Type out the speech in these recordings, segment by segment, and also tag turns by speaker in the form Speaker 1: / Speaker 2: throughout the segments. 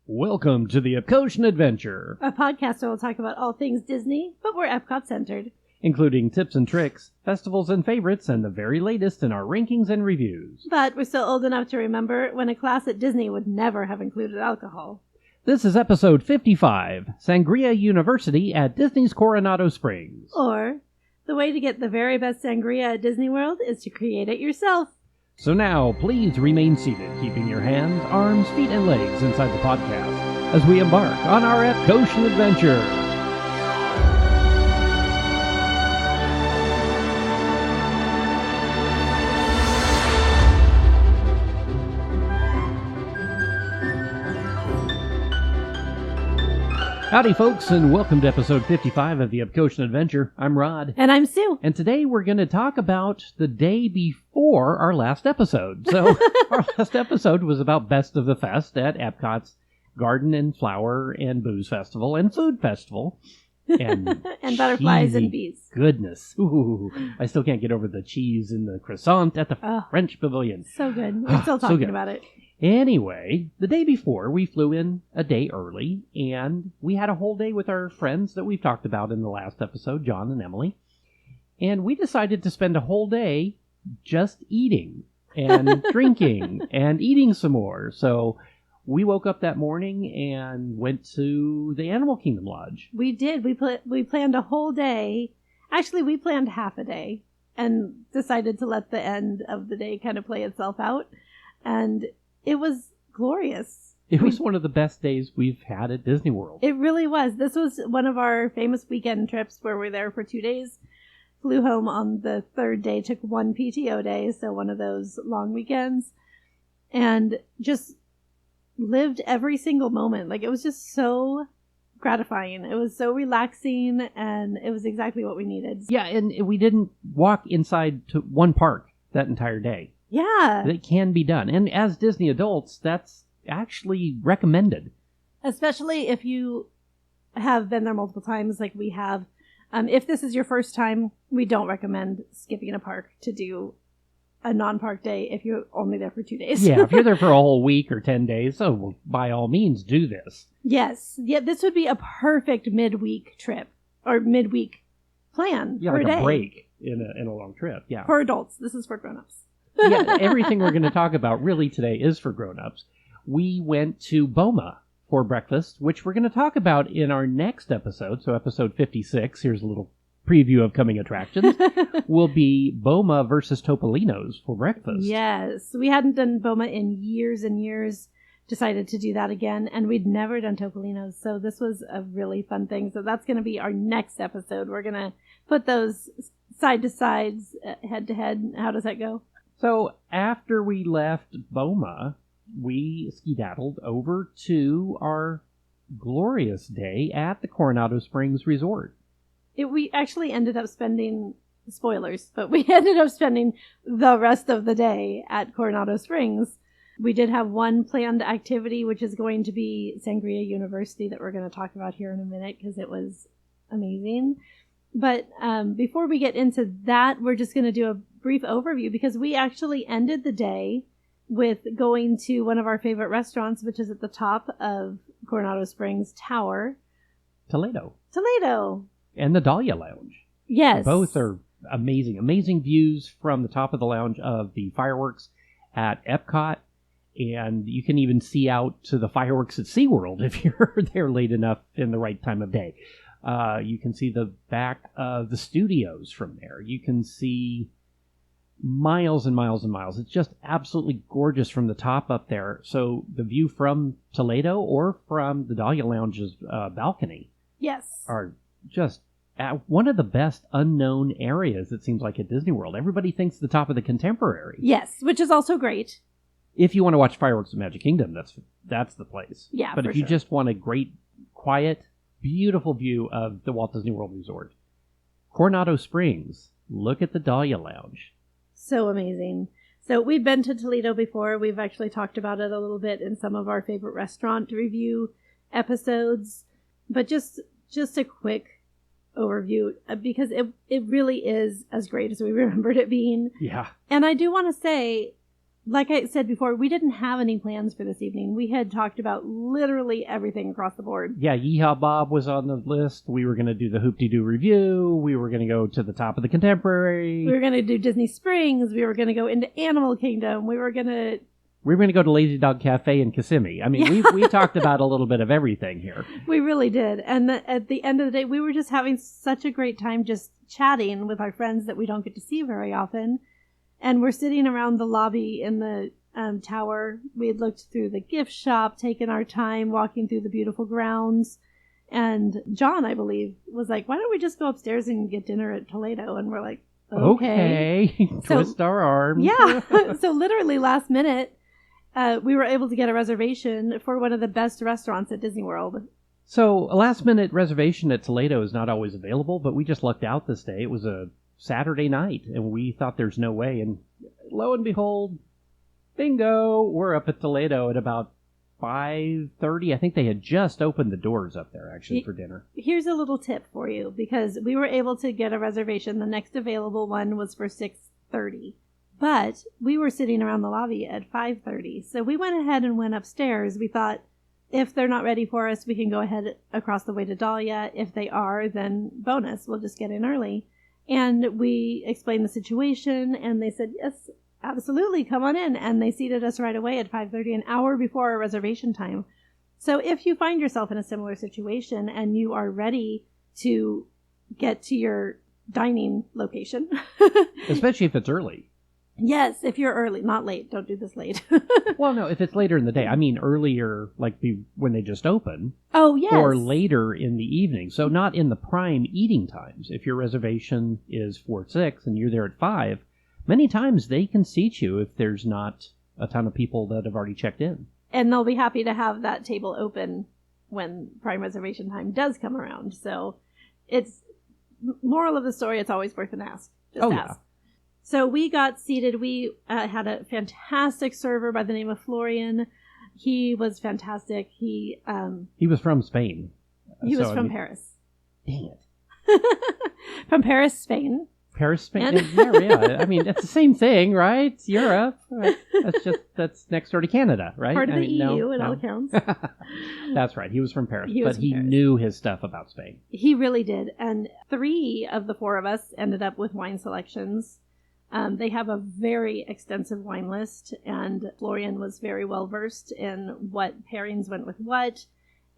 Speaker 1: Welcome to the Epcotian Adventure,
Speaker 2: a podcast where we'll talk about all things Disney, but we're Epcot-centered.
Speaker 1: including tips and tricks, festivals and favorites, and the very latest in our rankings and reviews.
Speaker 2: But we're still old enough to remember when a class at Disney would never have included alcohol.
Speaker 1: This is episode 55, Sangria University at Disney's Coronado Springs.
Speaker 2: Or, the way to get the very best sangria at Disney World is to create it yourself.
Speaker 1: So now, please remain seated, keeping your hands, arms, feet, and legs inside the podcast as we embark on our Epcotian adventure. Howdy, folks, and welcome to episode 55 of the Epcotian Adventure. I'm Rod.
Speaker 2: And I'm Sue.
Speaker 1: And today we're going to talk about the day before our last episode. So our last episode was about Best of the Fest at Epcot's Garden and Flower and Booze Festival and Food Festival. And,
Speaker 2: and butterflies and bees.
Speaker 1: Goodness. Ooh, I still can't get over the cheese and the croissant at the French Pavilion.
Speaker 2: So good. We're still talking about it.
Speaker 1: Anyway, the day before, we flew in a day early, and we had a whole day with our friends that we've talked about in the last episode, John and Emily. And we decided to spend a whole day just eating and drinking and eating some more. So we woke up that morning and went to the Animal Kingdom Lodge.
Speaker 2: We did. We planned a whole day. Actually, we planned half a day and decided to let the end of the day kind of play itself out. And it was glorious.
Speaker 1: It was one of the best days we've had at Disney World.
Speaker 2: It really was. This was one of our famous weekend trips where we're there for 2 days. Flew home on the third day, took one PTO day, so one of those long weekends. And just lived every single moment. Like, it was just so gratifying. It was so relaxing, and it was exactly what we needed.
Speaker 1: Yeah, and we didn't walk inside to one park that entire day.
Speaker 2: Yeah.
Speaker 1: It can be done. And as Disney adults, that's actually recommended.
Speaker 2: Especially if you have been there multiple times like we have. If this is your first time, we don't recommend skipping a park to do a non-park day if you're only there for 2 days.
Speaker 1: Yeah, if you're there for a whole week or 10 days, so well, by all means, do this.
Speaker 2: Yes. Yeah, this would be a perfect midweek trip or midweek plan
Speaker 1: yeah,
Speaker 2: for
Speaker 1: like
Speaker 2: a day.
Speaker 1: A break in a long trip. Yeah.
Speaker 2: For adults. This is for grown-ups.
Speaker 1: Yeah, everything we're going to talk about really today is for grown-ups. We went to Boma for breakfast, which we're going to talk about in our next episode. So episode 56, here's a little preview of coming attractions, will be Boma versus Topolino's for breakfast.
Speaker 2: Yes. We hadn't done Boma in years and years. Decided to do that again, and we'd never done Topolino's, so this was a really fun thing. So that's going to be our next episode. We're going to put those side to sides, head to head. How does that go?
Speaker 1: So after we left Boma, we skedaddled over to our glorious day at the Coronado Springs Resort.
Speaker 2: We actually ended up spending, spoilers, but we ended up spending the rest of the day at Coronado Springs. We did have one planned activity, which is going to be Sangria University that we're going to talk about here in a minute because it was amazing. But before we get into that, we're just going to do a brief overview because we actually ended the day with going to one of our favorite restaurants, which is at the top of Coronado Springs Tower.
Speaker 1: Toledo.
Speaker 2: And
Speaker 1: the Dahlia Lounge.
Speaker 2: Yes.
Speaker 1: Both are amazing. Amazing views from the top of the lounge of the fireworks at Epcot. And you can even see out to the fireworks at SeaWorld if you're there late enough in the right time of day. You can see the back of the studios from there. You can see miles and miles and miles. It's just absolutely gorgeous from the top up there. So the view from Toledo or from the Dahlia Lounge's balcony are just one of the best unknown areas, it seems like, at Disney World. Everybody thinks the top of the Contemporary.
Speaker 2: Yes, which is also great.
Speaker 1: If you want to watch fireworks at Magic Kingdom, that's the place.
Speaker 2: Yeah,
Speaker 1: but if you just want a great, quiet, beautiful view of the Walt Disney World Resort, Coronado Springs, look at the Dahlia Lounge.
Speaker 2: So amazing. So we've been to Toledo before. We've actually talked about it a little bit in some of our favorite restaurant review episodes. But just a quick overview because it really is as great as we remembered it being.
Speaker 1: Yeah.
Speaker 2: And I do want to say like I said before, we didn't have any plans for this evening. We had talked about literally everything across the board.
Speaker 1: Yeah, Yeehaw Bob was on the list. We were going to do the Hoop-de-Doo review. We were going to go to the top of the Contemporary.
Speaker 2: We were going to do Disney Springs. We were going to go into Animal Kingdom. We were going to
Speaker 1: go to Lazy Dog Cafe in Kissimmee. I mean, we talked about a little bit of everything here.
Speaker 2: We really did. And at the end of the day, we were just having such a great time just chatting with our friends that we don't get to see very often. And we're sitting around the lobby in the tower. We had looked through the gift shop, taken our time, walking through the beautiful grounds. And John, I believe, was like, why don't we just go upstairs and get dinner at Toledo? And we're like, okay.
Speaker 1: Twist our arms.
Speaker 2: Yeah. So literally last minute, we were able to get a reservation for one of the best restaurants at Disney World.
Speaker 1: So a last-minute reservation at Toledo is not always available, but we just lucked out this day. It was a Saturday night, and we thought there's no way. And lo and behold, bingo, we're up at Toledo at about 5:30. I think they had just opened the doors up there, actually, for dinner.
Speaker 2: Here's a little tip for you, because we were able to get a reservation. The next available one was for 6:30. But we were sitting around the lobby at 5:30. So we went ahead and went upstairs. We thought, if they're not ready for us, we can go ahead across the way to Dahlia. If they are, then bonus. We'll just get in early. And we explained the situation, and they said, yes, absolutely, come on in. And they seated us right away at 5:30, an hour before our reservation time. So if you find yourself in a similar situation and you are ready to get to your dining location.
Speaker 1: Especially if it's early.
Speaker 2: Yes, if you're early, not late. Don't do this late.
Speaker 1: Well, no, if it's later in the day. I mean earlier, like when they just open.
Speaker 2: Oh, yes.
Speaker 1: Or later in the evening. So not in the prime eating times. If your reservation is for 6 and you're there at 5, many times they can seat you if there's not a ton of people that have already checked in.
Speaker 2: And they'll be happy to have that table open when prime reservation time does come around. So it's, moral of the story, it's always worth an ask. Just ask.
Speaker 1: Yeah.
Speaker 2: So we got seated. We had a fantastic server by the name of Florian. He was fantastic. He
Speaker 1: was from Spain.
Speaker 2: He was from Paris.
Speaker 1: Dang it.
Speaker 2: From Paris, Spain.
Speaker 1: Paris, Spain. Yeah. I mean, it's the same thing, right? It's Europe. That's next door to Canada, right?
Speaker 2: Part of the EU, it all counts.
Speaker 1: That's right. He was from Paris,
Speaker 2: he
Speaker 1: knew his stuff about Spain.
Speaker 2: He really did. And 3 of the 4 of us ended up with wine selections. They have a very extensive wine list, and Florian was very well versed in what pairings went with what,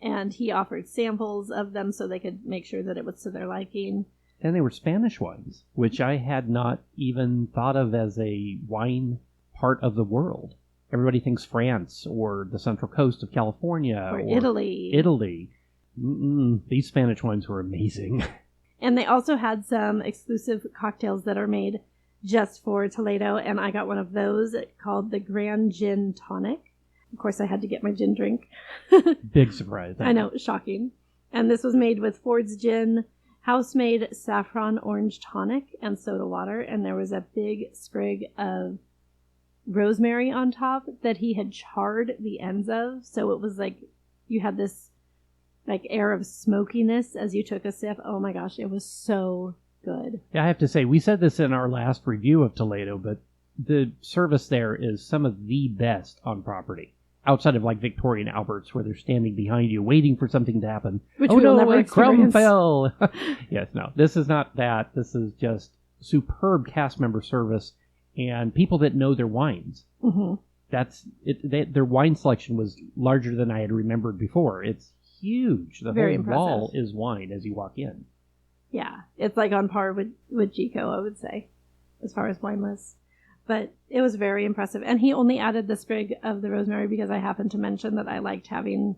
Speaker 2: and he offered samples of them so they could make sure that it was to their liking.
Speaker 1: And they were Spanish wines, which I had not even thought of as a wine part of the world. Everybody thinks France or the Central Coast of California
Speaker 2: or Italy.
Speaker 1: These Spanish wines were amazing.
Speaker 2: And they also had some exclusive cocktails that are made just for Toledo, and I got one of those called the Grand Gin Tonic. Of course, I had to get my gin drink.
Speaker 1: Big surprise.
Speaker 2: I know, shocking. And this was made with Ford's Gin, house-made saffron orange tonic, and soda water, and there was a big sprig of rosemary on top that he had charred the ends of, so it was like you had this like air of smokiness as you took a sip. Oh my gosh, it was so good.
Speaker 1: Yeah, I have to say, we said this in our last review of Toledo, but the service there is some of the best on property. Outside of like Victoria and Albert's, where they're standing behind you waiting for something to happen.
Speaker 2: Which we will never experience.
Speaker 1: Crumb fell. Yes, no, this is not that. This is just superb cast member service and people that know their wines.
Speaker 2: Mm-hmm.
Speaker 1: That's it. Their wine selection was larger than I had remembered before. It's huge. The
Speaker 2: Very
Speaker 1: whole
Speaker 2: impressive.
Speaker 1: wall is wine as you walk in.
Speaker 2: Yeah, it's like on par with Gico, I would say, as far as wine lists. But it was very impressive. And he only added the sprig of the rosemary because I happened to mention that I liked having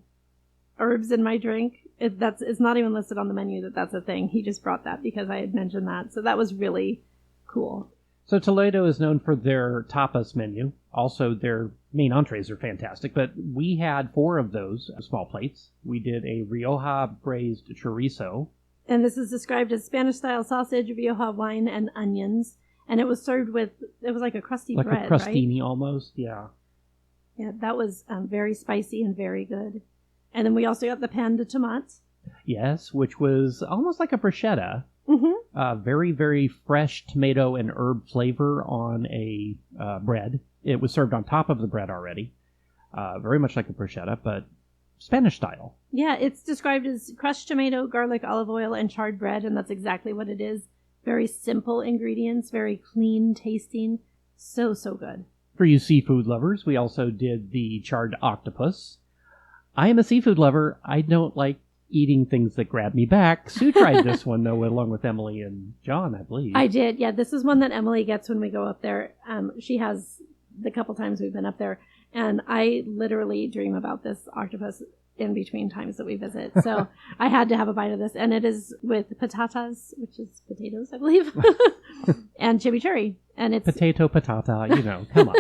Speaker 2: herbs in my drink. It's not even listed on the menu that's a thing. He just brought that because I had mentioned that. So that was really cool.
Speaker 1: So Toledo is known for their tapas menu. Also, their main entrees are fantastic. But we had 4 of those small plates. We did a Rioja braised chorizo.
Speaker 2: And this is described as Spanish-style sausage, Rioja wine, and onions. And it was served with, it was like a crusty bread,
Speaker 1: right? Like a crostini
Speaker 2: right?
Speaker 1: almost, yeah.
Speaker 2: Yeah, that was very spicy and very good. And then we also got the pan de tomates.
Speaker 1: Yes, which was almost like a bruschetta.
Speaker 2: Mm-hmm.
Speaker 1: Very, very fresh tomato and herb flavor on a bread. It was served on top of the bread already, very much like a bruschetta, but Spanish style.
Speaker 2: Yeah, it's described as crushed tomato, garlic, olive oil, and charred bread, and that's exactly what it is. Very simple ingredients, very clean tasting. So, so good.
Speaker 1: For you seafood lovers, we also did the charred octopus. I am a seafood lover. I don't like eating things that grab me back. Sue tried this one, though, along with Emily and John, I believe.
Speaker 2: I did, yeah. This is one that Emily gets when we go up there. She has the couple times we've been up there, and I literally dream about this octopus in between times that we visit. So I had to have a bite of this, and it is with patatas, which is potatoes, I believe, and chimichurri. And it's
Speaker 1: potato, patata, come on.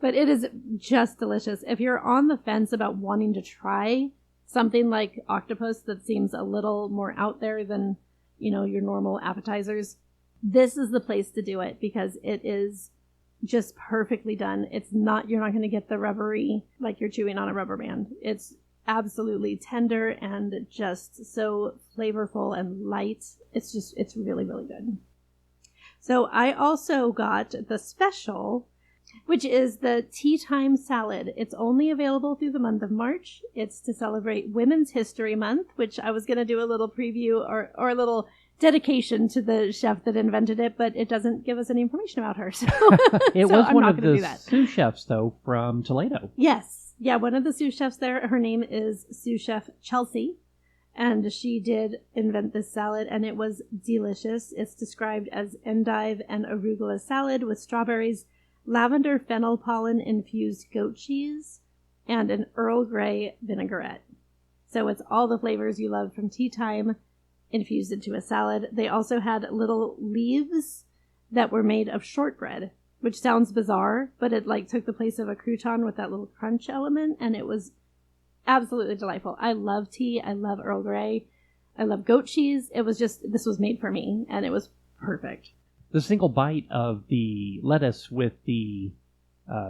Speaker 2: But it is just delicious. If you're on the fence about wanting to try something like octopus that seems a little more out there than, your normal appetizers, this is the place to do it because it is just perfectly done. You're not going to get the rubbery, like you're chewing on a rubber band. It's absolutely tender and just so flavorful and light. It's really, really good. So I also got the special, which is the Tea Time Salad. It's only available through the month of March. It's to celebrate Women's History Month, which I was going to do a little preview or a little dedication to the chef that invented it, but it doesn't give us any information about her. So,
Speaker 1: it
Speaker 2: so
Speaker 1: was
Speaker 2: I'm
Speaker 1: one
Speaker 2: not
Speaker 1: of
Speaker 2: gonna do
Speaker 1: the
Speaker 2: that.
Speaker 1: sous chefs, though, from Toledo.
Speaker 2: Yes. Yeah, one of the sous chefs there, her name is sous chef Chelsea, and she did invent this salad, and it was delicious. It's described as endive and arugula salad with strawberries, lavender fennel pollen infused goat cheese, and an Earl Grey vinaigrette. So it's all the flavors you love from tea time infused into a salad. They also had little leaves that were made of shortbread, which sounds bizarre, but it took the place of a crouton with that little crunch element, and it was absolutely delightful. I love tea. I love Earl Grey. I love goat cheese. This was made for me, and it was perfect.
Speaker 1: The single bite of the lettuce with the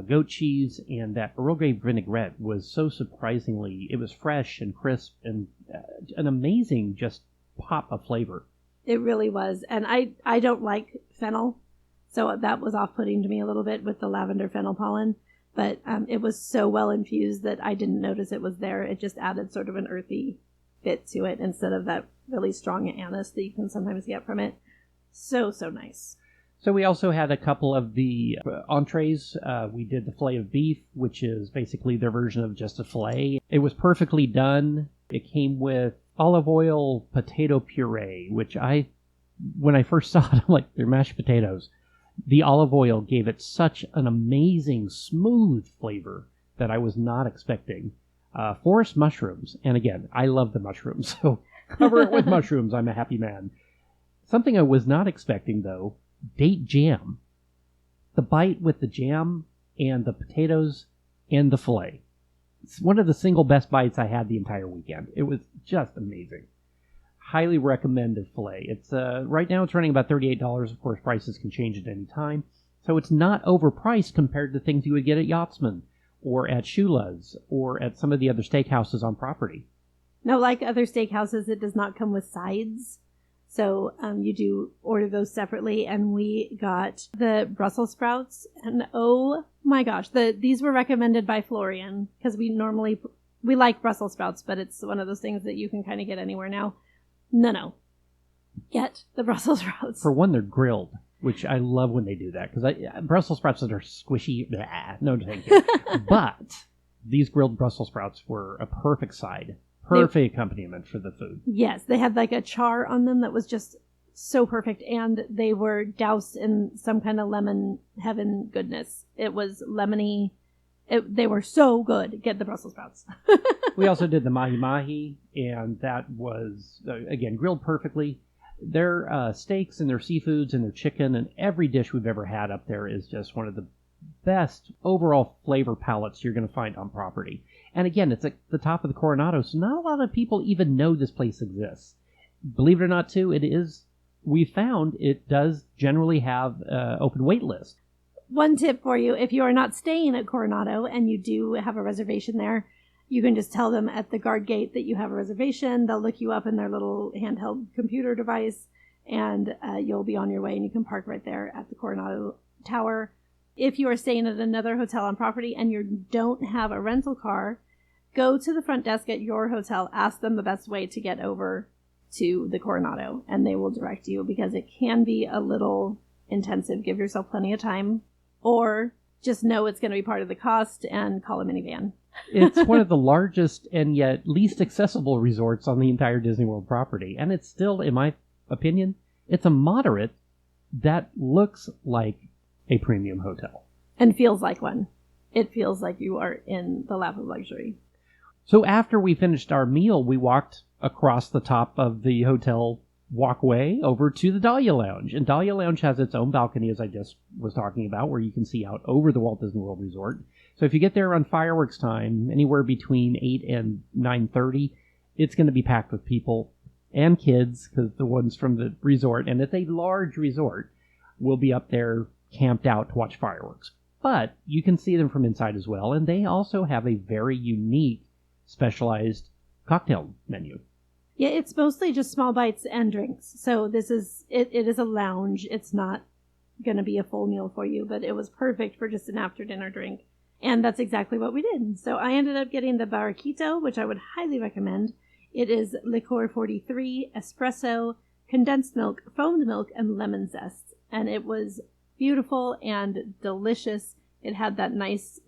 Speaker 1: goat cheese and that Earl Grey vinaigrette was so surprisingly, it was fresh and crisp and an amazing just pop of flavor.
Speaker 2: It really was. And I don't like fennel, so that was off-putting to me a little bit with the lavender fennel pollen. But it was so well infused that I didn't notice it was there. It just added sort of an earthy bit to it instead of that really strong anise that you can sometimes get from it. So, so nice.
Speaker 1: So we also had a couple of the entrees. We did the filet of beef, which is basically their version of just a filet. It was perfectly done. It came with olive oil potato puree, which when I first saw it, I'm like, they're mashed potatoes. The olive oil gave it such an amazing, smooth flavor that I was not expecting. Forest mushrooms. And again, I love the mushrooms, so cover it with mushrooms. I'm a happy man. Something I was not expecting, though, date jam. The bite with the jam and the potatoes and the filet. It's one of the single best bites I had the entire weekend. It was just amazing. Highly recommended filet. It's right now it's running about $38. Of course, prices can change at any time. So it's not overpriced compared to things you would get at Yachtsman or at Shula's or at some of the other steakhouses on property.
Speaker 2: No, like other steakhouses, it does not come with sides. So you do order those separately, and we got the Brussels sprouts, and oh my gosh, these were recommended by Florian, because we like Brussels sprouts, but it's one of those things that you can kind of get anywhere now. No. Get the Brussels sprouts.
Speaker 1: For one, they're grilled, which I love when they do that, because Brussels sprouts that are squishy, no thank you. But these grilled Brussels sprouts were a perfect side. Perfect accompaniment for the food. Yes,
Speaker 2: they had like a char on them that was just so perfect, and they were doused in some kind of lemon heaven goodness. It was lemony. They were so good. Get the Brussels sprouts.
Speaker 1: We also did the mahi-mahi, and that was, again, grilled perfectly. Their steaks and their seafoods and their chicken and every dish we've ever had up there is just one of the best overall flavor palettes you're going to find on property. And again, it's at the top of the Coronado, so not a lot of people even know this place exists. Believe it or not, too, we found it does generally have an open wait list.
Speaker 2: One tip for you, if you are not staying at Coronado and you do have a reservation there, you can just tell them at the guard gate that you have a reservation. They'll look you up in their little handheld computer device, and you'll be on your way, and you can park right there at the Coronado Tower. If you are staying at another hotel on property and you don't have a rental car, go to the front desk at your hotel, ask them the best way to get over to the Coronado, and they will direct you, because it can be a little intensive. Give yourself plenty of time, or just know it's going to be part of the cost and call a minivan.
Speaker 1: It's one of the largest and yet least accessible resorts on the entire Disney World property. And it's still, in my opinion, it's a moderate that looks like a premium hotel.
Speaker 2: And feels like one. It feels like you are in the lap of luxury.
Speaker 1: So after we finished our meal, we walked across the top of the hotel walkway over to the Dahlia Lounge. And Dahlia Lounge has its own balcony, as I just was talking about, where you can see out over the Walt Disney World Resort. So if you get there on fireworks time, anywhere between 8 and 9:30, it's going to be packed with people and kids, because the ones from the resort, and it's a large resort, will be up there camped out to watch fireworks. But you can see them from inside as well, and they also have a very unique, specialized cocktail menu.
Speaker 2: Yeah, it's mostly just small bites and drinks. So it is a lounge. It's not going to be a full meal for you, but it was perfect for just an after dinner drink. And that's exactly what we did. So I ended up getting the Barraquito, which I would highly recommend. It is liqueur 43, espresso, condensed milk, foamed milk, and lemon zest. And it was beautiful and delicious. It had that nice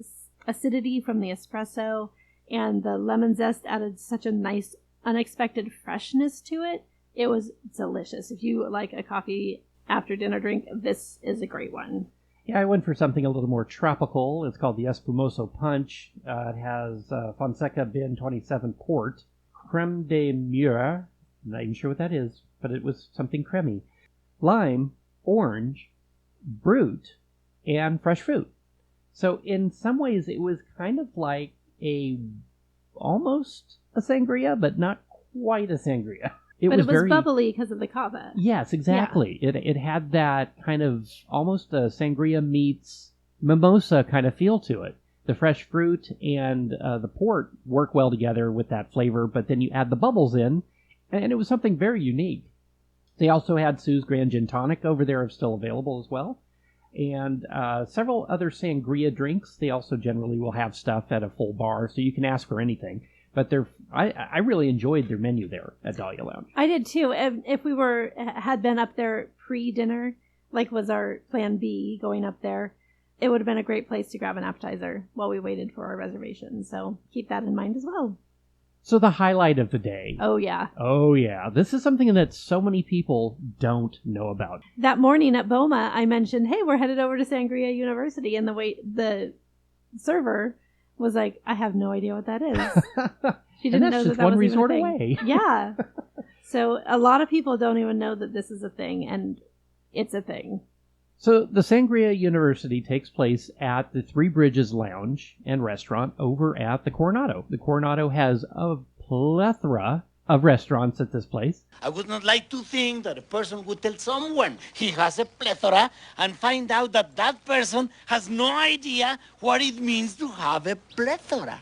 Speaker 2: acidity from the espresso, and the lemon zest added such a nice, unexpected freshness to it. It was delicious. If you like a coffee after dinner drink, this is a great one.
Speaker 1: Yeah, I went for something a little more tropical. It's called the Espumoso Punch. It has Fonseca Bin 27 Port, Creme de Mure, not even sure what that is, but it was something creamy, lime, orange, brut, and fresh fruit. So in some ways it was kind of like almost a sangria, but not quite a sangria.
Speaker 2: It was very bubbly because of the cava.
Speaker 1: Yes, exactly. Yeah. It had that kind of almost a sangria meets mimosa kind of feel to it. The fresh fruit and the port work well together with that flavor, but then you add the bubbles in, and it was something very unique. They also had Sue's Grand Gin Tonic over there, still available as well, and several other sangria drinks. They also generally will have stuff at a full bar, so you can ask for anything. But I really enjoyed their menu there at Dahlia Lounge.
Speaker 2: I did too. If we had been up there pre-dinner, like was our plan B going up there, it would have been a great place to grab an appetizer while we waited for our reservation. So keep that in mind as well.
Speaker 1: So the highlight of the day.
Speaker 2: Oh, yeah.
Speaker 1: Oh, yeah. This is something that so many people don't know about.
Speaker 2: That morning at BOMA, I mentioned, hey, we're headed over to Sangria University. And the server was like, I have no idea what that is. She didn't know that
Speaker 1: one
Speaker 2: was
Speaker 1: resort
Speaker 2: even a thing.
Speaker 1: away.
Speaker 2: Yeah. So a lot of people don't even know that this is a thing, and it's a thing.
Speaker 1: So the Sangria University takes place at the Three Bridges Lounge and Restaurant over at the Coronado. The Coronado has a plethora of restaurants at this place.
Speaker 3: I would not like to think that a person would tell someone he has a plethora and find out that that person has no idea what it means to have a plethora.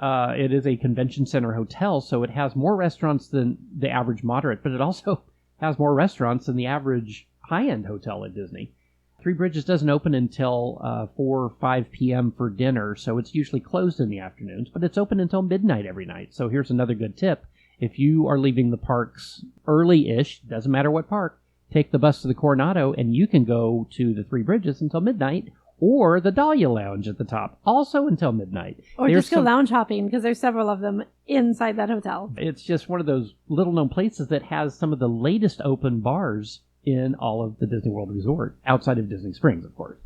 Speaker 1: It is a convention center hotel, so it has more restaurants than the average moderate, but it also has more restaurants than the average high-end hotel at Disney. Three Bridges doesn't open until 4 or 5 p.m. for dinner, so it's usually closed in the afternoons, but it's open until midnight every night. So here's another good tip. If you are leaving the parks early-ish, doesn't matter what park, take the bus to the Coronado, and you can go to the Three Bridges until midnight, or the Dahlia Lounge at the top, also until midnight.
Speaker 2: Or just go lounge hopping, because there's several of them inside that hotel.
Speaker 1: It's just one of those little-known places that has some of the latest open bars in all of the Disney World Resort, outside of Disney Springs, of course.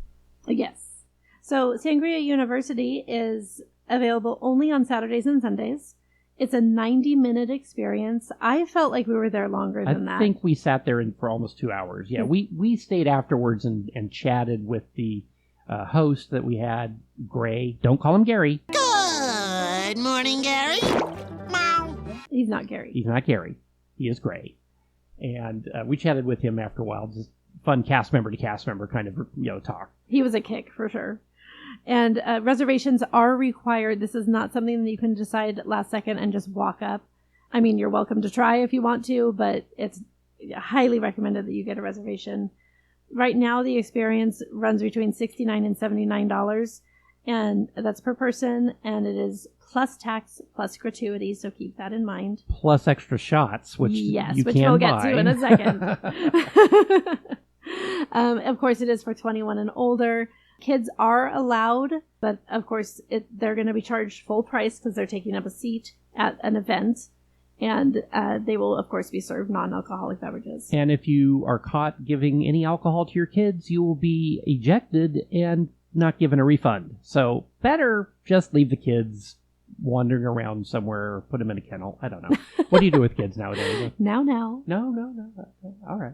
Speaker 2: Yes. So Sangria University is available only on Saturdays and Sundays. It's a 90-minute experience. I felt like we were there longer than that.
Speaker 1: I think we sat there for almost 2 hours. Yeah, we stayed afterwards and chatted with the host that we had, Gray. Don't call him Gary.
Speaker 3: Good morning, Gary. Meow.
Speaker 2: He's not Gary.
Speaker 1: He's not Gary. He is Gray. And we chatted with him after a while. Just fun cast member to cast member kind of talk.
Speaker 2: He was a kick for sure. And reservations are required. This is not something that you can decide last second and just walk up. I mean, you're welcome to try if you want to, but it's highly recommended that you get a reservation. Right now, the experience runs between $69 and $79, and that's per person, and it is plus tax, plus gratuity, so keep that in mind.
Speaker 1: Plus extra shots, which
Speaker 2: yes,
Speaker 1: you
Speaker 2: which
Speaker 1: can
Speaker 2: we'll
Speaker 1: buy.
Speaker 2: get to in a second. Of course, it is for 21 and older. Kids are allowed, but of course, they're going to be charged full price because they're taking up a seat at an event. And they will, of course, be served non-alcoholic beverages.
Speaker 1: And if you are caught giving any alcohol to your kids, you will be ejected and not given a refund. So better just leave the kids wandering around somewhere or put them in a kennel. I don't know. What do you do with kids nowadays?
Speaker 2: Now.
Speaker 1: No. All right.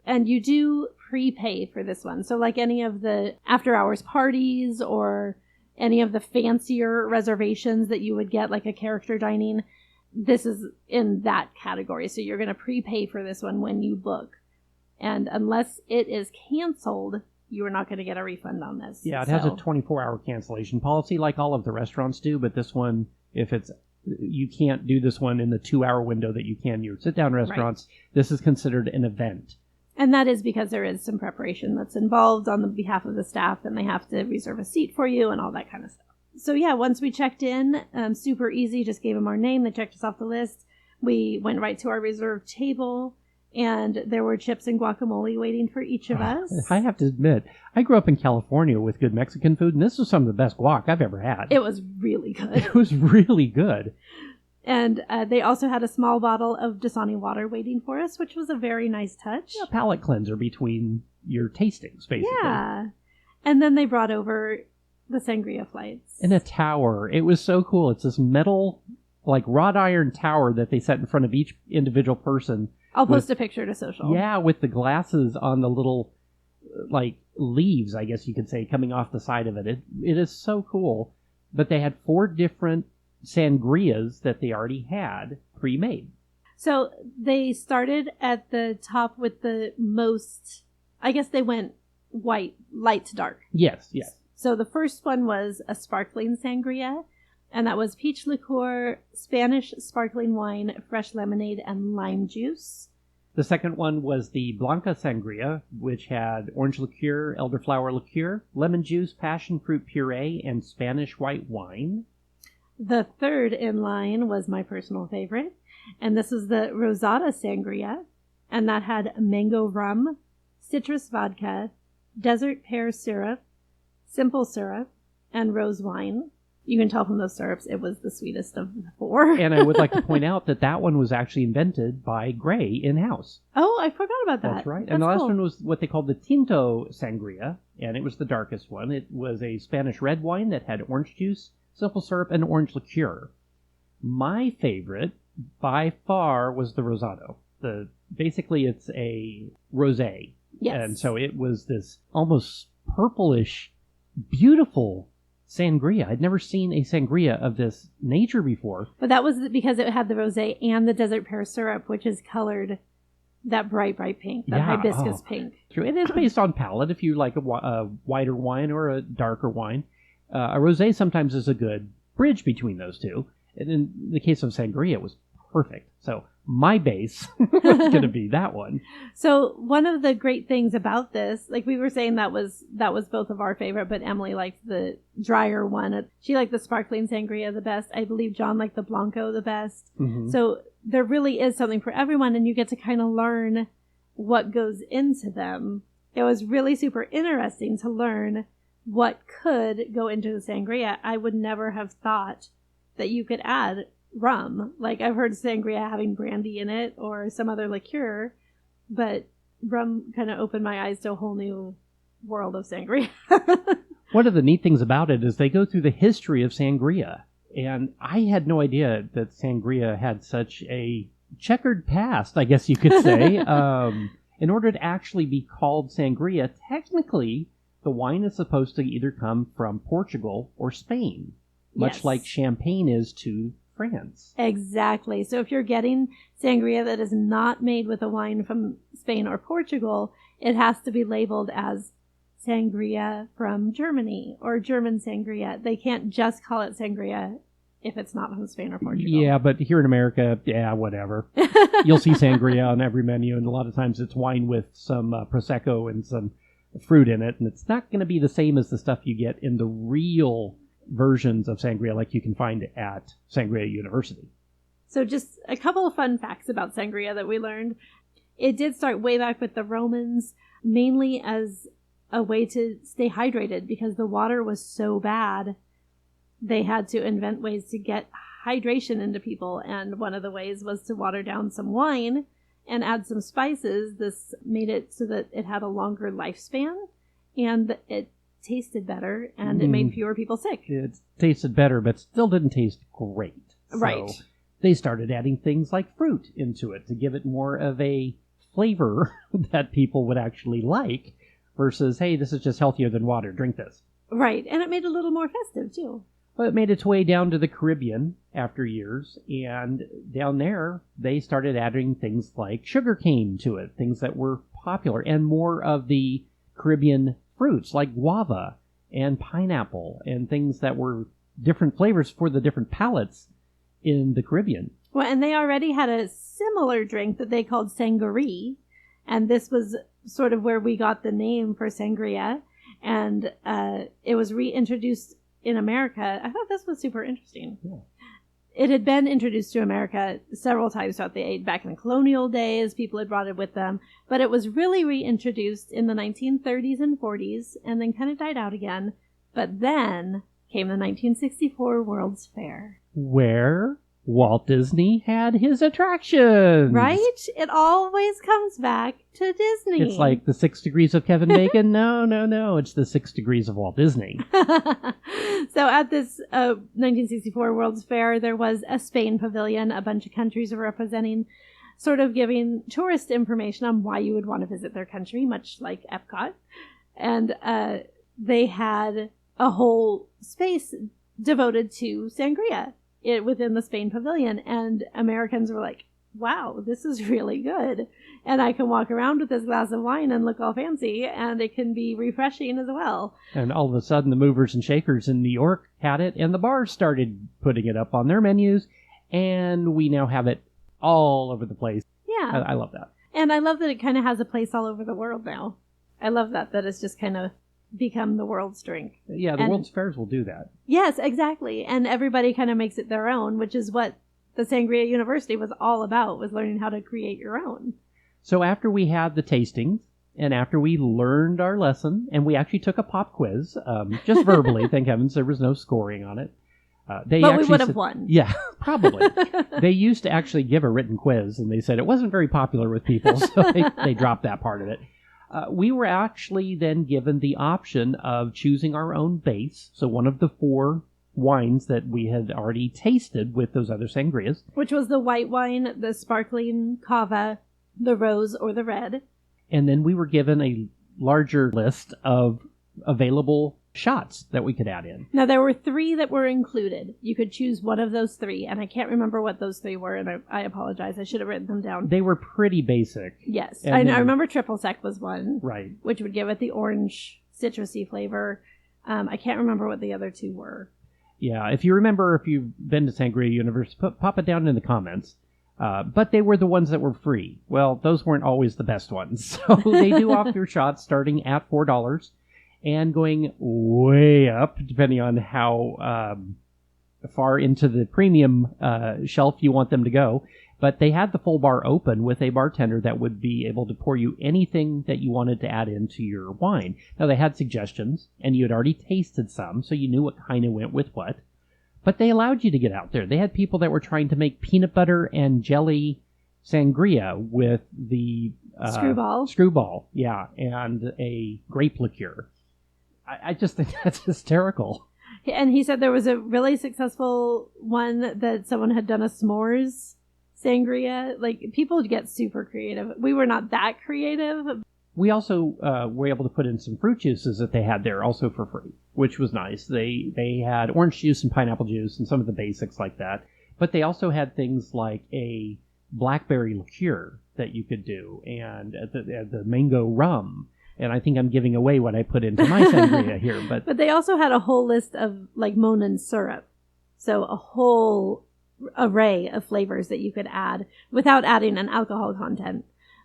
Speaker 2: And you do prepay for this one. So like any of the after-hours parties or any of the fancier reservations that you would get, like a character dining, this is in that category. So you're going to prepay for this one when you book. And unless it is canceled, you are not going to get a refund on this.
Speaker 1: Yeah, it has a 24-hour cancellation policy like all of the restaurants do, but this one, you can't do this one in the 2-hour window that you can your sit-down restaurants. Right. This is considered an event.
Speaker 2: And that is because there is some preparation that's involved on the behalf of the staff, and they have to reserve a seat for you and all that kind of stuff. So yeah, once we checked in, super easy, just gave them our name, they checked us off the list. We went right to our reserved table, and there were chips and guacamole waiting for each of us.
Speaker 1: I have to admit, I grew up in California with good Mexican food, and this was some of the best guac I've ever had.
Speaker 2: It was really good.
Speaker 1: It was really good.
Speaker 2: And they also had a small bottle of Dasani water waiting for us, which was a very nice touch.
Speaker 1: A palate cleanser between your tastings, basically.
Speaker 2: Yeah. And then they brought over the sangria flights.
Speaker 1: In a tower. It was so cool. It's this metal, like wrought iron tower that they set in front of each individual person.
Speaker 2: I'll post a picture to social.
Speaker 1: Yeah, with the glasses on the little, like, leaves, I guess you could say, coming off the side of it. It is so cool. But they had 4 different sangrias that they already had pre-made.
Speaker 2: So they started at the top with the most, I guess they went white, light to dark.
Speaker 1: Yes.
Speaker 2: So the first one was a sparkling sangria, and that was peach liqueur, Spanish sparkling wine, fresh lemonade, and lime juice.
Speaker 1: The second one was the Blanca Sangria, which had orange liqueur, elderflower liqueur, lemon juice, passion fruit puree, and Spanish white wine.
Speaker 2: The third in line was my personal favorite, and this was the Rosada Sangria, and that had mango rum, citrus vodka, desert pear syrup, simple syrup, and rose wine. You can tell from those syrups it was the sweetest of the 4.
Speaker 1: And I would like to point out that one was actually invented by Gray in-house.
Speaker 2: Oh, I forgot about that.
Speaker 1: That's right. And the last one was what they called the Tinto Sangria, and it was the darkest one. It was a Spanish red wine that had orange juice, simple syrup, and orange liqueur. My favorite, by far, was the Rosado. Basically, it's a rosé.
Speaker 2: Yes.
Speaker 1: And so it was this almost purplish, beautiful sangria. I'd never seen a sangria of this nature before.
Speaker 2: But that was because it had the rosé and the desert pear syrup, which is colored that bright pink, that hibiscus pink.
Speaker 1: True. It is based on palate. If you like a whiter wine or a darker wine. A rosé sometimes is a good bridge between those two. And in the case of sangria, it was perfect. So my base was going to be that one.
Speaker 2: So one of the great things about this, like we were saying, that was both of our favorite, but Emily liked the drier one. She liked the sparkling sangria the best. I believe John liked the Blanco the best. Mm-hmm. So there really is something for everyone, and you get to kind of learn what goes into them. It was really super interesting to learn what could go into the sangria. I would never have thought that you could add rum. Like, I've heard sangria having brandy in it or some other liqueur, but rum kind of opened my eyes to a whole new world of sangria.
Speaker 1: One of the neat things about it is they go through the history of sangria. And I had no idea that sangria had such a checkered past, I guess you could say. In order to actually be called sangria, technically, the wine is supposed to either come from Portugal or Spain, much like champagne is to France.
Speaker 2: Exactly. So if you're getting sangria that is not made with a wine from Spain or Portugal, it has to be labeled as sangria from Germany or German sangria. They can't just call it sangria if it's not from Spain or Portugal.
Speaker 1: Yeah, but here in America, yeah, whatever. You'll see sangria on every menu, and a lot of times it's wine with some Prosecco and some fruit in it, and it's not going to be the same as the stuff you get in the real versions of sangria like you can find at Sangria University.
Speaker 2: So just a couple of fun facts about sangria that we learned. It did start way back with the Romans, mainly as a way to stay hydrated because the water was so bad. They had to invent ways to get hydration into people, and one of the ways was to water down some wine and add some spices. This made it so that it had a longer lifespan, and it tasted better, and it made fewer people sick.
Speaker 1: It tasted better, but still didn't taste great.
Speaker 2: Right.
Speaker 1: So they started adding things like fruit into it to give it more of a flavor that people would actually like versus, hey, this is just healthier than water, drink this.
Speaker 2: Right, and it made it a little more festive, too.
Speaker 1: Well, it made its way down to the Caribbean after years, and down there, they started adding things like sugarcane to it, things that were popular, and more of the Caribbean fruits like guava and pineapple, and things that were different flavors for the different palates in the Caribbean.
Speaker 2: Well, and they already had a similar drink that they called sangria, and this was sort of where we got the name for sangria, and it was reintroduced in America. I thought this was super interesting.
Speaker 1: Yeah.
Speaker 2: It had been introduced to America several times throughout back in the colonial days. People had brought it with them, but it was really reintroduced in the 1930s and 40s, and then kind of died out again. But then came the 1964 World's Fair,
Speaker 1: where Walt Disney had his attractions.
Speaker 2: Right? It always comes back to Disney.
Speaker 1: It's like the 6 degrees of Kevin Bacon. No. It's the 6 degrees of Walt Disney.
Speaker 2: So at this 1964 World's Fair, there was a Spain pavilion. A bunch of countries were representing, sort of giving tourist information on why you would want to visit their country, much like Epcot. And they had a whole space devoted to sangria within the Spain pavilion, and Americans were like, wow, this is really good, and I can walk around with this glass of wine and look all fancy, and it can be refreshing as well.
Speaker 1: And all of a sudden the movers and shakers in New York had it, and the bars started putting it up on their menus, and we now have it all over the place.
Speaker 2: Yeah.
Speaker 1: I love that.
Speaker 2: And I love that it kind of has a place all over the world now. I love that it's just kind of become the world's drink.
Speaker 1: Yeah, the World's Fairs will do that.
Speaker 2: Yes, exactly. And everybody kind of makes it their own, which is what the Sangria University was all about, was learning how to create your own.
Speaker 1: So after we had the tastings, and after we learned our lesson, and we actually took a pop quiz, just verbally, thank heavens, there was no scoring on it.
Speaker 2: But we would have won.
Speaker 1: Yeah, probably. They used to actually give a written quiz, and they said it wasn't very popular with people, so they dropped that part of it. We were actually then given the option of choosing our own base. So one of the 4 wines that we had already tasted with those other sangrias.
Speaker 2: Which was the white wine, the sparkling cava, the rose, or the red.
Speaker 1: And then we were given a larger list of available shots that we could add in.
Speaker 2: Now, there were 3 that were included. You could choose one of those 3, and I can't remember what those 3 were, and I apologize. I should have written them down.
Speaker 1: They were pretty basic.
Speaker 2: Yes. I remember triple sec was one.
Speaker 1: Right.
Speaker 2: Which would give it the orange citrusy flavor. I can't remember what the other 2 were.
Speaker 1: Yeah, if you remember, if you've been to Sangria University, pop it down in the comments. But they were the ones that were free. Well, those weren't always the best ones. So they do offer shots starting at $4 and going way up, depending on how far into the premium shelf you want them to go. But they had the full bar open with a bartender that would be able to pour you anything that you wanted to add into your wine. Now, they had suggestions, and you had already tasted some, so you knew what kind of went with what. But they allowed you to get out there. They had people that were trying to make peanut butter and jelly sangria with the screwball, yeah, and a grape liqueur. I just think that's hysterical.
Speaker 2: And he said there was a really successful one that someone had done a s'mores sangria. Like, people get super creative. We were not that creative.
Speaker 1: We also were able to put in some fruit juices that they had there also for free, which was nice. They had orange juice and pineapple juice and some of the basics like that. But they also had things like a blackberry liqueur that you could do, and the mango rum. And I think I'm giving away what I put into my sangria here. But
Speaker 2: they also had a whole list of, like, Monin syrup. So a whole array of flavors that you could add without adding an alcohol content,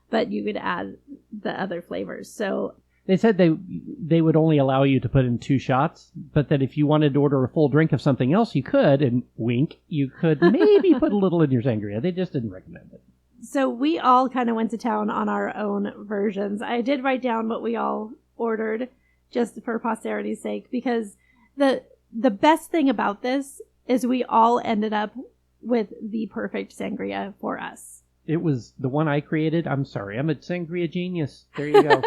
Speaker 2: but you could add the other flavors. So
Speaker 1: they said they would only allow you to put in 2 shots, but that if you wanted to order a full drink of something else, you could, and wink, you could maybe put a little in your sangria. They just didn't recommend it.
Speaker 2: So we all kind of went to town on our own versions. I did write down what we all ordered just for posterity's sake, because the best thing about this is we all ended up with the perfect sangria for us.
Speaker 1: It was the one I created. I'm sorry, I'm a sangria genius. There you go.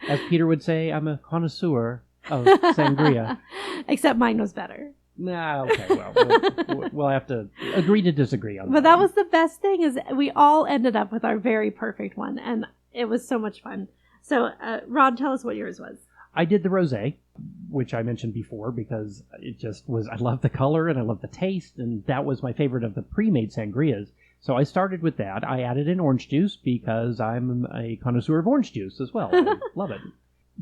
Speaker 1: As Peter would say, I'm a connoisseur of sangria.
Speaker 2: Except mine was better.
Speaker 1: Nah, okay, well, we'll have to agree to disagree on that.
Speaker 2: But that was the best thing, is we all ended up with our very perfect one, and it was so much fun. So, Rod, tell us what yours was.
Speaker 1: I did the rosé, which I mentioned before, because it just was, I love the color and I love the taste, and that was my favorite of the pre-made sangrias. So I started with that. I added in orange juice because I'm a connoisseur of orange juice as well. I love it.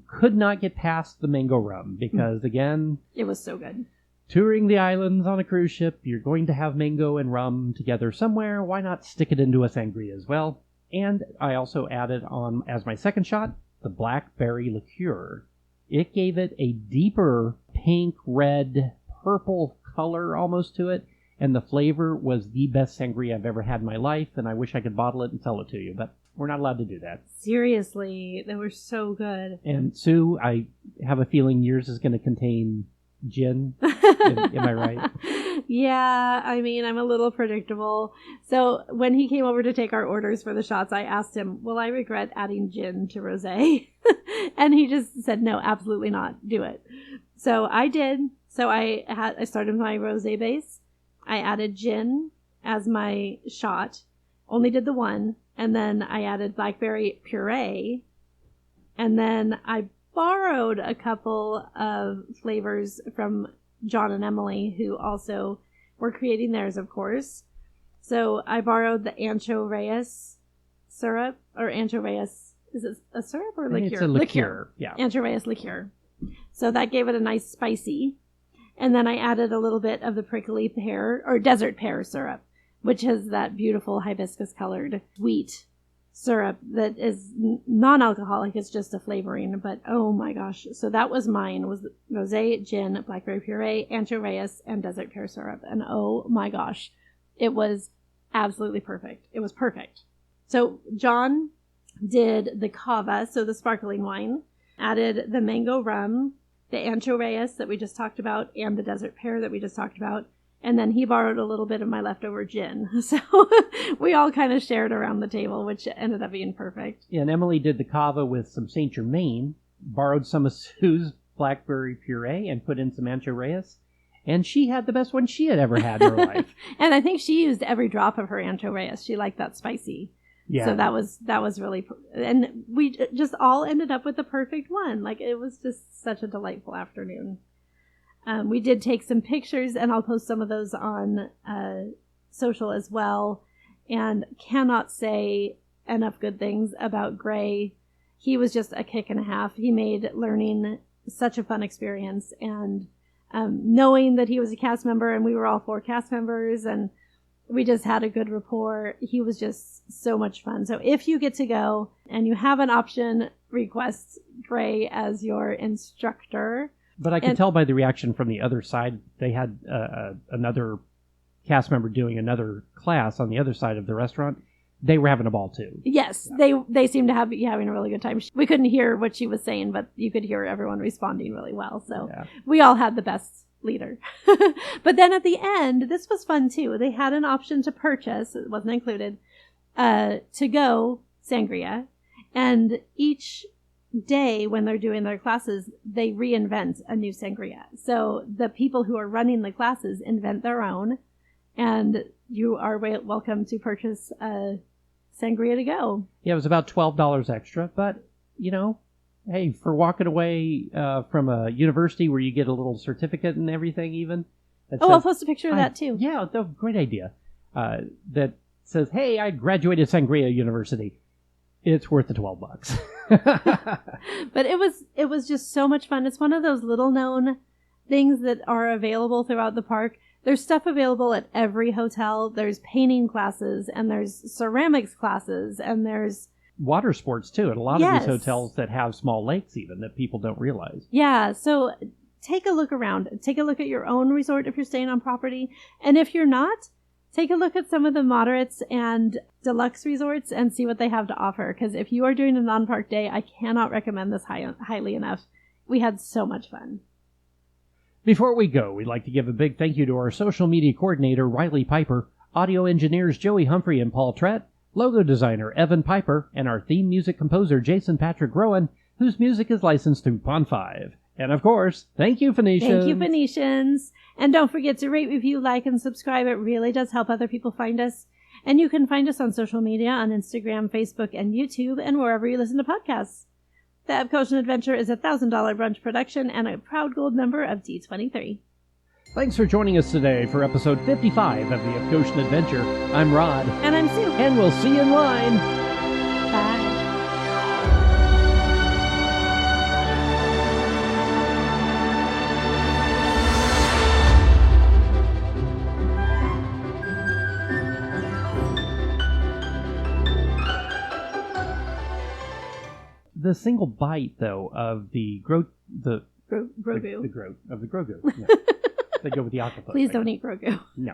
Speaker 1: Could not get past the mango rum because, again,
Speaker 2: it was so good.
Speaker 1: Touring the islands on a cruise ship, you're going to have mango and rum together somewhere. Why not stick it into a sangria as well? And I also added on, as my second shot, the blackberry liqueur. It gave it a deeper pink, red, purple color almost to it. And the flavor was the best sangria I've ever had in my life, and I wish I could bottle it and sell it to you, but we're not allowed to do that.
Speaker 2: Seriously, they were so good.
Speaker 1: And Sue, I have a feeling yours is going to contain gin. Am I right?
Speaker 2: Yeah, I mean, I'm a little predictable. So when he came over to take our orders for the shots, I asked him, will I regret adding gin to rosé? And he just said, no, absolutely not. Do it. So I did. So I started my rosé base. I added gin as my shot, only did the one, and then I added blackberry puree, and then I borrowed a couple of flavors from John and Emily, who also were creating theirs, of course. So I borrowed the Ancho Reyes syrup, or Ancho Reyes, is it a syrup or liqueur?
Speaker 1: It's a liqueur, yeah.
Speaker 2: Ancho Reyes liqueur. So that gave it a nice spicy. And then I added a little bit of the prickly pear, or desert pear syrup, which has that beautiful hibiscus-colored sweet syrup that is non-alcoholic. It's just a flavoring, but oh my gosh. So that was mine, was rosé, gin, blackberry puree, Ancho Reyes, and desert pear syrup. And oh my gosh, it was absolutely perfect. It was perfect. So John did the cava, so the sparkling wine, added the mango rum, the Ancho Reyes that we just talked about, and the desert pear that we just talked about. And then he borrowed a little bit of my leftover gin. So we all kind of shared around the table, which ended up being perfect.
Speaker 1: Yeah, and Emily did the cava with some Saint Germain, borrowed some of Sue's blackberry puree, and put in some Ancho Reyes. And she had the best one she had ever had in her life.
Speaker 2: And I think she used every drop of her Ancho Reyes. She liked that spicy.
Speaker 1: Yeah.
Speaker 2: So that was really, and we just all ended up with the perfect one. Like, it was just such a delightful afternoon. We did take some pictures, and I'll post some of those on social as well. And cannot say enough good things about Gray. He was just a kick and a half. He made learning such a fun experience. And knowing that he was a cast member, and we were all 4 cast members, and we just had a good rapport. He was just so much fun. So if you get to go and you have an option, request Gray as your instructor.
Speaker 1: But I can tell by the reaction from the other side, they had another cast member doing another class on the other side of the restaurant. They were having a ball too.
Speaker 2: Yes, they seemed to be having a really good time. We couldn't hear what she was saying, but you could hear everyone responding really well. So we all had the best leader. But then at the end, this was fun too. They had an option to purchase, it wasn't included, to go sangria. And each day when they're doing their classes, they reinvent a new sangria. So the people who are running the classes invent their own, and you are welcome to purchase a sangria to go.
Speaker 1: Yeah, it was about $12 extra, but, you know, hey, for walking away from a university where you get a little certificate and everything even.
Speaker 2: I'll post a picture of that too.
Speaker 1: Yeah, great idea. That says, hey, I graduated Sangria University. It's worth the $12.
Speaker 2: But it was just so much fun. It's one of those little known things that are available throughout the park There's stuff available at every hotel. There's painting classes, and there's ceramics classes, and there's
Speaker 1: water sports, too, at a lot of
Speaker 2: Yes.
Speaker 1: these hotels that have small lakes even that people don't realize.
Speaker 2: Yeah, so take a look around. Take a look at your own resort if you're staying on property. And if you're not, take a look at some of the moderates and deluxe resorts and see what they have to offer. Because if you are doing a non-park day, I cannot recommend this highly enough. We had so much fun.
Speaker 1: Before we go, we'd like to give a big thank you to our social media coordinator, Riley Piper, audio engineers Joey Humphrey and Paul Trett, logo designer Evan Piper, and our theme music composer Jason Patrick Rowan, whose music is licensed through Pond 5. And of course, thank you, Phoenicians!
Speaker 2: Thank you, Phoenicians! And don't forget to rate, review, like, and subscribe. It really does help other people find us. And you can find us on social media, on Instagram, Facebook, and YouTube, and wherever you listen to podcasts. The Epcotian Adventure is a $1,000 brunch production and a proud gold member of D23.
Speaker 1: Thanks for joining us today for episode 55 of the Epcotian Adventure. I'm Rod.
Speaker 2: And I'm Sue.
Speaker 1: And we'll see you in line.
Speaker 2: Bye.
Speaker 1: The single bite, though, of the
Speaker 2: Grogu.
Speaker 1: the grogu. Yeah. They go with the octopus.
Speaker 2: Please don't eat Grogu.
Speaker 1: No.